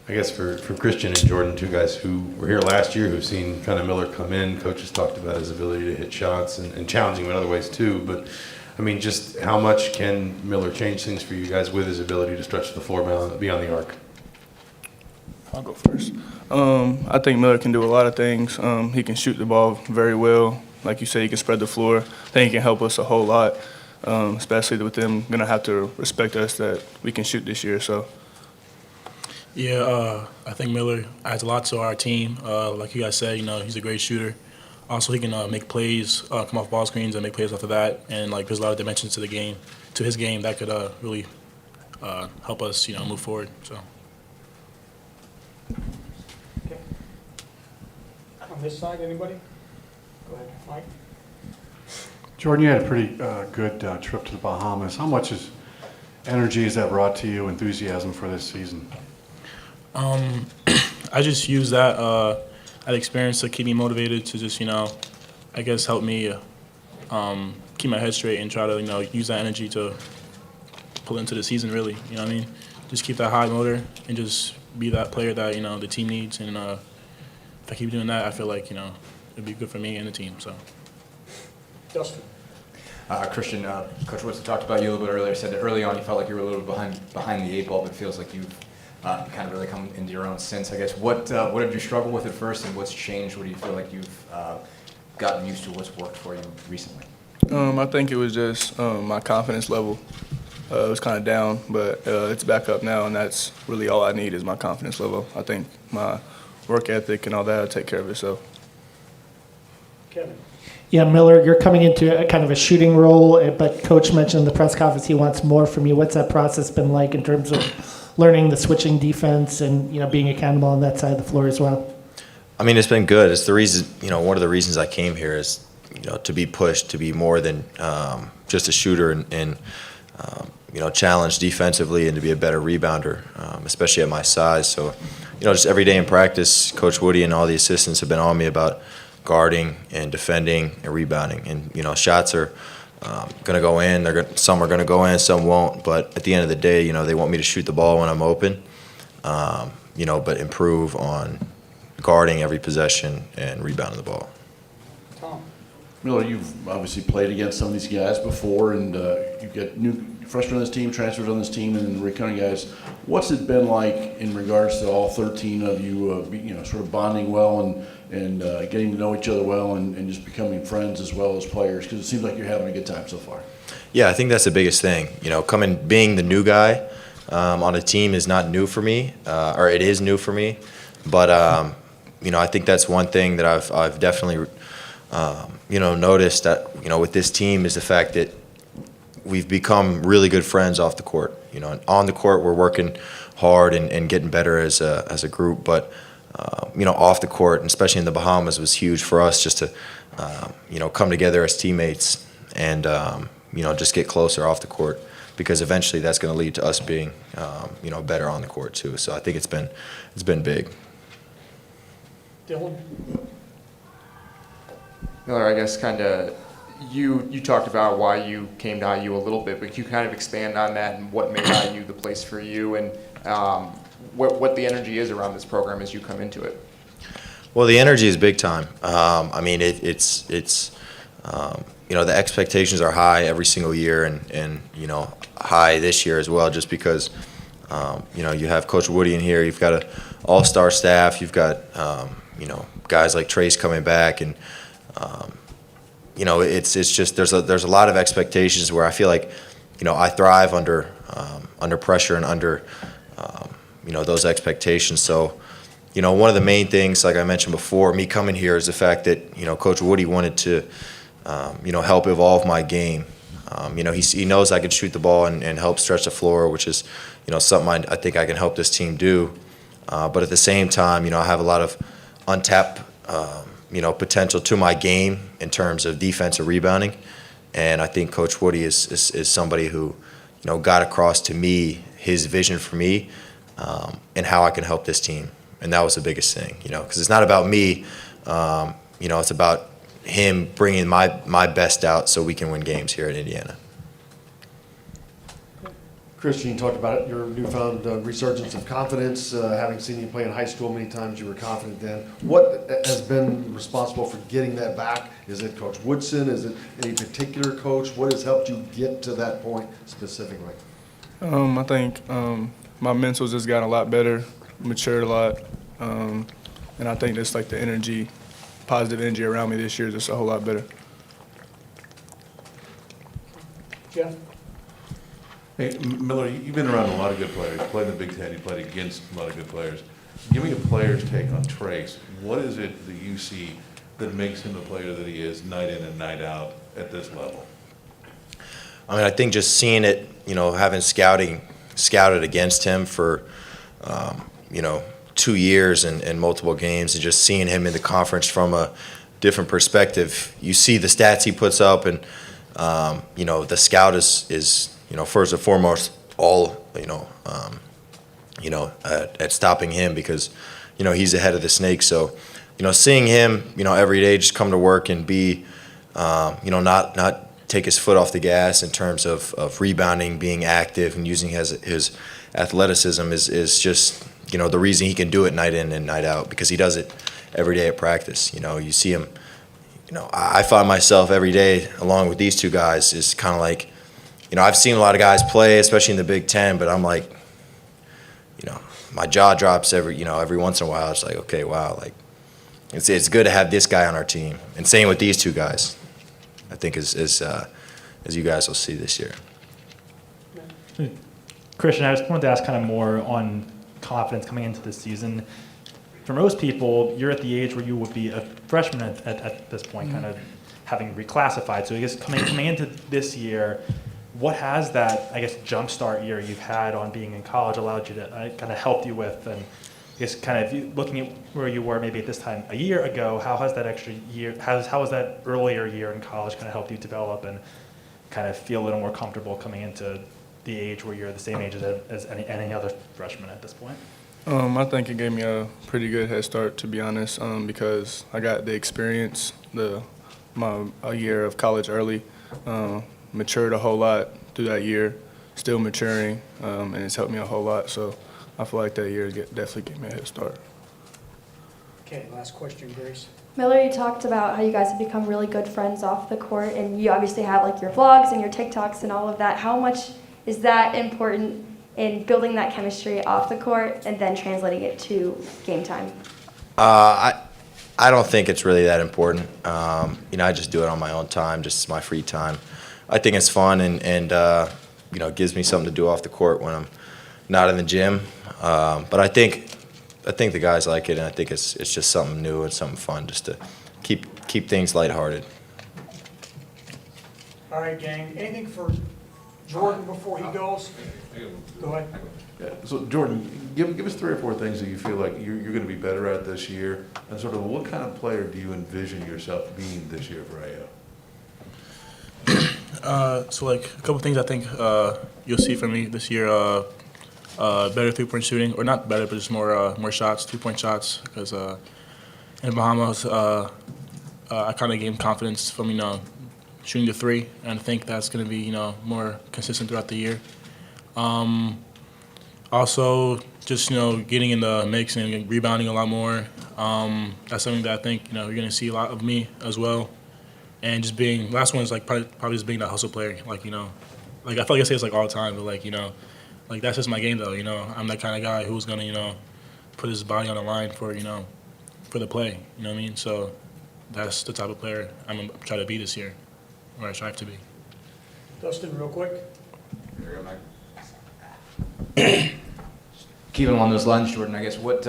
I guess for Christian and Jordan, two guys who were here last year, who've seen kind of Miller come in. Coaches talked about his ability to hit shots and challenging him in other ways too. But I mean, just how much can Miller change things for you guys with his ability to stretch the floor beyond the arc? I'll go first. I think Miller can do a lot of things. He can shoot the ball very well. Like you said, he can spread the floor. I think he can help us a whole lot, especially with them going to have to respect us that we can shoot this year. So. Yeah, I think Miller adds a lot to our team. Like you guys said, he's a great shooter. Also, he can make plays, come off ball screens and make plays after that. And there's a lot of dimensions to the game, to his game that could really help us, move forward. So. Okay. On this side, anybody? Go ahead, Mike. Jordan, you had a pretty good trip to the Bahamas. How much energy has that brought to you, enthusiasm for this season? I just use that experience to keep me motivated to just, I guess help me keep my head straight and try to, use that energy to pull into the season really, you know what I mean? Just keep that high motor and just be that player that, the team needs. And if I keep doing that, I feel like, it'd be good for me and the team, so. Dustin. Christian, Coach Woodson talked about you a little bit earlier, said that early on you felt like you were a little bit behind the eight ball, but it feels like you've kind of really come into your own since. I guess what did you struggle with at first, and what's changed? What do you feel like you've gotten used to? What's worked for you recently? I think it was just my confidence level. It was kind of down, but it's back up now, and that's really all I need is my confidence level. I think my work ethic and all that will take care of itself. Kevin. Yeah, Miller, you're coming into a kind of a shooting role, but Coach mentioned in the press conference he wants more from you. What's that process been like in terms of learning the switching defense and being accountable on that side of the floor as well? I mean, it's been good. It's the reason, one of the reasons I came here is, to be pushed, to be more than just a shooter and challenged defensively and to be a better rebounder, especially at my size. So, just every day in practice, Coach Woody and all the assistants have been on me about guarding and defending and rebounding. And, shots are going to go in. Some are going to go in, some won't. But at the end of the day, they want me to shoot the ball when I'm open, but improve on guarding every possession and rebounding the ball. Tom. Miller, you've obviously played against some of these guys before, and you've got new freshmen on this team, transfers on this team, and returning guys. What's it been like in regards to all 13 of you, sort of bonding well and getting to know each other well and just becoming friends as well as players? Because it seems like you're having a good time so far. Yeah, I think that's the biggest thing. Being the new guy on a team is not new for me, or it is new for me. But I think that's one thing that I've definitely noticed that with this team is the fact that we've become really good friends off the court. And on the court we're working hard and getting better as a group, but off the court, and especially in the Bahamas, was huge for us just to come together as teammates and just get closer off the court, because eventually that's going to lead to us being better on the court too. So I think it's been big. Dylan. Miller, I guess kind of you talked about why you came to IU a little bit, but can you kind of expand on that and what made IU the place for you, and what the energy is around this program as you come into it? Well, the energy is big time. I mean, it's the expectations are high every single year, and high this year as well, just because you have Coach Woody in here, you've got an all-star staff, you've got guys like Trace coming back, and it's just there's a lot of expectations where I feel like I thrive under pressure and under those expectations. So one of the main things, like I mentioned before, me coming here is the fact that Coach Woody wanted to help evolve my game. He knows I can shoot the ball and help stretch the floor, which is something I think I can help this team do. But at the same time, I have a lot of untapped potential to my game in terms of defensive rebounding, and I think Coach Woody is somebody who got across to me his vision for me and how I can help this team, and that was the biggest thing, because it's not about me, it's about him bringing my best out so we can win games here in Indiana. Khristian, you talked about your newfound resurgence of confidence. Having seen you play in high school many times, you were confident then. What has been responsible for getting that back? Is it Coach Woodson? Is it any particular coach? What has helped you get to that point specifically? I think my mental's just gotten a lot better, matured a lot, and I think just like the energy, positive energy around me this year is just a whole lot better. Jeff? Hey, Miller, you've been around a lot of good players. You played in the Big Ten. You played against a lot of good players. Give me a player's take on Trace. What is it that you see that makes him the player that he is night in and night out at this level? I mean, I think just seeing it, having scouted against him for, 2 years and multiple games, and just seeing him in the conference from a different perspective, you see the stats he puts up, and the scout is first and foremost all at stopping him because he's ahead of the snake. So seeing him every day just come to work and be not take his foot off the gas in terms of rebounding, being active, and using his athleticism is just the reason he can do it night in and night out, because he does it every day at practice. You see him. I find myself every day along with these two guys is kind of like, I've seen a lot of guys play, especially in the Big Ten, but I'm like, my jaw drops every once in a while. It's like, okay, wow, like it's good to have this guy on our team. And same with these two guys, I think as you guys will see this year. Khristian, I just wanted to ask kind of more on confidence coming into this season. For most people, you're at the age where you would be a freshman at this point, kind of having reclassified. So I guess coming into this year, what has that, I guess, jumpstart year you've had on being in college allowed you to kind of help you with? And I guess kind of looking at where you were maybe at this time a year ago, how has that extra year, how has that earlier year in college kind of helped you develop and kind of feel a little more comfortable coming into the age where you're the same age as any other freshman at this point? I think it gave me a pretty good head start, to be honest, because I got the experience, a year of college early, matured a whole lot through that year, still maturing, and it's helped me a whole lot. So I feel like that year definitely gave me a head start. Okay, last question, Grace. Miller, you talked about how you guys have become really good friends off the court, and you obviously have like your vlogs and your TikToks and all of that. How much is that important in building that chemistry off the court and then translating it to game time? I don't think it's really that important. I just do it on my own time, just my free time. I think it's fun and it gives me something to do off the court when I'm not in the gym. But I think the guys like it, and I think it's just something new and something fun, just to keep things lighthearted. All right, gang. Anything for Jordan before he goes? Go ahead. Yeah. So Jordan, give us 3 or 4 things that you feel like you're going to be better at this year, and sort of what kind of player do you envision yourself being this year for AO? So like a couple things I think you'll see from me this year: better 3-point shooting, or not better, but just more shots, 3-point shots. Because in Bahamas, I kind of gained confidence from shooting the 3, and I think that's going to be more consistent throughout the year. Also, just getting in the mix and rebounding a lot more. That's something that I think you're going to see a lot of me as well. And just being, last one is like probably just being that hustle player. Like I feel like I say this like all the time, but like that's just my game though. I'm that kind of guy who's gonna put his body on the line for for the play. You know what I mean? So that's the type of player I'm gonna try to be this year, or I strive to be. Dustin, real quick. Keeping along those lines, Jordan, I guess what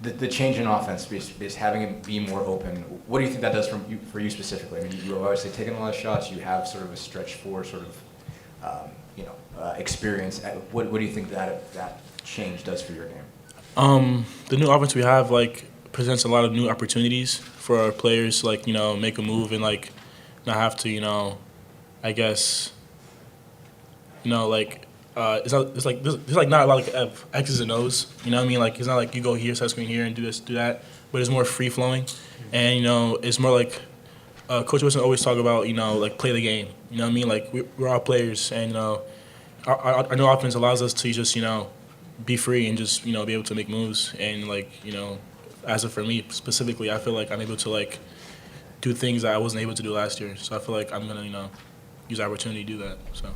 the change in offense is having it be more open. What do you think that does for you specifically? I mean, you've obviously taken a lot of shots. You have sort of a stretch 4 sort of experience. What do you think that change does for your game? The new offense we have presents a lot of new opportunities for our players to make a move and not have to I guess it's not a lot of X's and O's. You know what I mean? It's not like you go here, set screen here, and do this, do that. But it's more free flowing, and it's more like Coach Wilson always talk about play the game. You know what I mean? We're all players, and our new offense allows us to just, be free and just, be able to make moves. And, as of for me specifically, I feel like I'm able to, do things that I wasn't able to do last year. So I feel like I'm going to, use the opportunity to do that. So.